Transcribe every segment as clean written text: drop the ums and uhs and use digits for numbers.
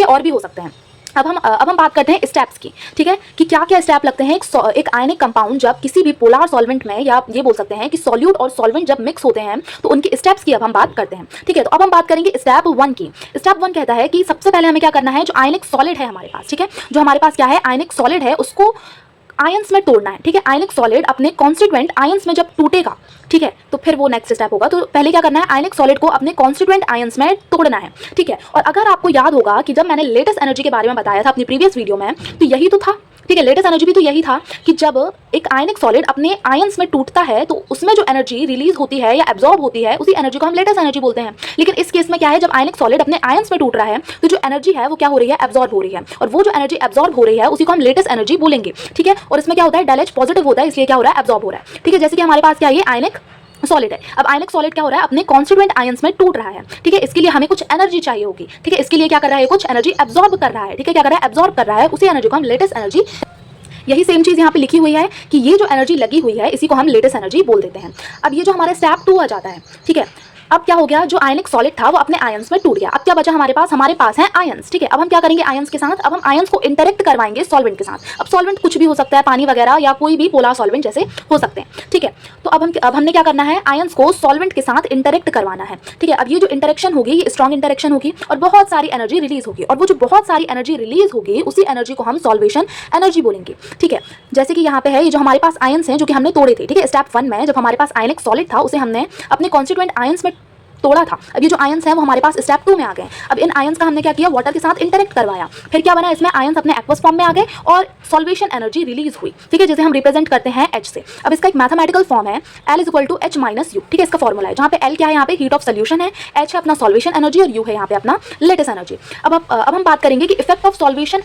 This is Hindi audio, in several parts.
है, और भी हो सकते हैं। अब हम बात करते हैं स्टेप्स की, ठीक है, कि क्या क्या स्टेप लगते हैं एक आयनिक कंपाउंड जब किसी भी पोलर सॉल्वेंट में, या ये बोल सकते हैं कि सॉल्यूट और सॉल्वेंट जब मिक्स होते हैं तो उनके स्टेप्स की अब हम बात करते हैं, ठीक है। तो अब हम बात करेंगे स्टेप 1 की। स्टेप 1 कहता है कि सबसे पहले हमें क्या करना है, जो आयनिक सॉलिड है हमारे पास, ठीक है, जो हमारे पास क्या है, आयनिक सॉलिड है, उसको आयंस में तोड़ना है, ठीक है। आयनिक सॉलिड अपने कॉन्स्टिट्यूएंट आयंस में जब टूटेगा, ठीक है, तो फिर वो नेक्स्ट स्टेप होगा। तो पहले क्या करना है, आयनिक सॉलिड को अपने कॉन्स्टिट्यूएंट आयंस में तोड़ना है, ठीक है। और अगर आपको याद होगा कि जब मैंने लेटेस्ट एनर्जी के बारे में बताया था अपनी प्रीवियस वीडियो में, तो यही तो था, ठीक है, लेटेस्ट एनर्जी भी तो यही था कि जब एक आयनिक सॉलिड अपने आयंस में टूटता है तो उसमें जो एनर्जी रिलीज होती है या एब्जॉर्ब होती है, उसी एनर्जी को हम लेटेस्ट एनर्जी बोलते हैं। लेकिन इस केस में क्या है, जब आयनिक सॉलिड अपने आयंस में टूट रहा है तो जो एनर्जी है वो क्या हो रही है, एब्जॉर्ब हो रही है, और वो जो एनर्जी एब्जॉर्ब हो रही है उसी को हम लेटेस्ट एनर्जी बोलेंगे, ठीक है। और इसमें क्या होता है, डेल एच पॉजिटिव होता है, इसलिए क्या हो रहा है, एब्जॉर्ब हो रहा है, ठीक है। जैसे कि हमारे पास क्या है, ये आयनिक सॉलिड है। अब आयनिक सॉलिड क्या हो रहा है, अपने कॉन्स्टिट्यूएंट आयंस में टूट रहा है, ठीक है। इसके लिए हमें कुछ एनर्जी चाहिए होगी, ठीक है। इसके लिए क्या कर रहा है, कुछ एनर्जी एब्जॉर्ब कर रहा है, ठीक है। क्या कर रहा है, एब्जॉर्ब कर रहा है, उसी एनर्जी को हम लेटेस्ट एनर्जी, यही सेम चीज यहाँ पे लिखी हुई है कि ये जो एनर्जी लगी हुई है इसी को हम लेटेस्ट एनर्जी बोल देते हैं। अब ये जो हमारा स्टेप 2 आ जाता है, ठीक है। अब क्या हो गया, जो आयनिक सॉलिड था वो अपने आयंस में टूट गया। अब क्या बचा हमारे पास है आयंस, ठीक है। अब हम क्या करेंगे आयंस के साथ, अब हम आयंस को इंटरेक्ट करवाएंगे सॉल्वेंट के साथ। अब सॉल्वेंट कुछ भी हो सकता है, पानी वगैरह या कोई भी पोलर सॉल्वेंट जैसे हो सकते हैं, ठीक है। तो अब हमने क्या करना है, आयंस को सॉल्वेंट के साथ इंटरेक्ट करवाना है, ठीक है। अब ये जो इंटरेक्शन होगी ये स्ट्रॉन्ग इंटरेक्शन होगी और बहुत सारी एनर्जी रिलीज होगी, और वो जो बहुत सारी एनर्जी रिलीज होगी उसी एनर्जी को हम सॉल्वेशन एनर्जी बोलेंगे, ठीक है। जैसे कि यहाँ पे है, ये जो हमारे पास आयंस हैं जो कि हमने तोड़े थे, ठीक है। स्टेप 1 में जब हमारे पास आयनिक सॉलिड था उसे हमने अपने कॉन्स्टिट्यूएंट आयंस में तोड़ा था। अब ये जो आयंस हैं वो हमारे पास स्टेप 2 में आ गए। अब इन आयंस का हमने क्या किया, वाटर के साथ इंटरेक्ट करवाया, फिर क्या बना, इसमें आयंस अपने एक्वस फॉर्म में आ गए और सॉल्वेशन एनर्जी रिलीज हुई, ठीक है, जैसे हम रिप्रेजेंट करते हैं H से। अब इसका एक मैथमेटिकल फॉर्म है L = H - U, ठीक है। इसका फॉर्मूला है जहाँ पे L क्या है, यहाँ पे हीट ऑफ सोल्यूशन है, H है अपना सॉल्वेशन एनर्जी और U है यहाँ पे अपना लेटेस्ट एनर्जी। अब हम बात करेंगे कि इफेक्ट ऑफ सॉल्वेशन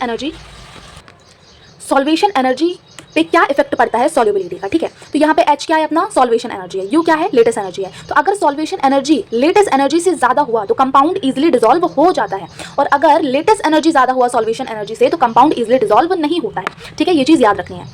एनर्जी पे क्या इफेक्ट पड़ता है सॉल्युबिलिटी का, ठीक है। तो यहाँ पे H क्या है, अपना सॉल्वेशन एनर्जी है, U क्या है, लेटेस्ट एनर्जी है। तो अगर सॉल्वेशन एनर्जी लेटेस्ट एनर्जी से ज्यादा हुआ तो कंपाउंड इजीली डिसॉल्व हो जाता है, और अगर लेटेस्ट एनर्जी ज्यादा हुआ सॉल्वेशन एनर्जी से तो कंपाउंड इजीली डिसॉल्व नहीं होता है, ठीक है। ये चीज याद रखनी है।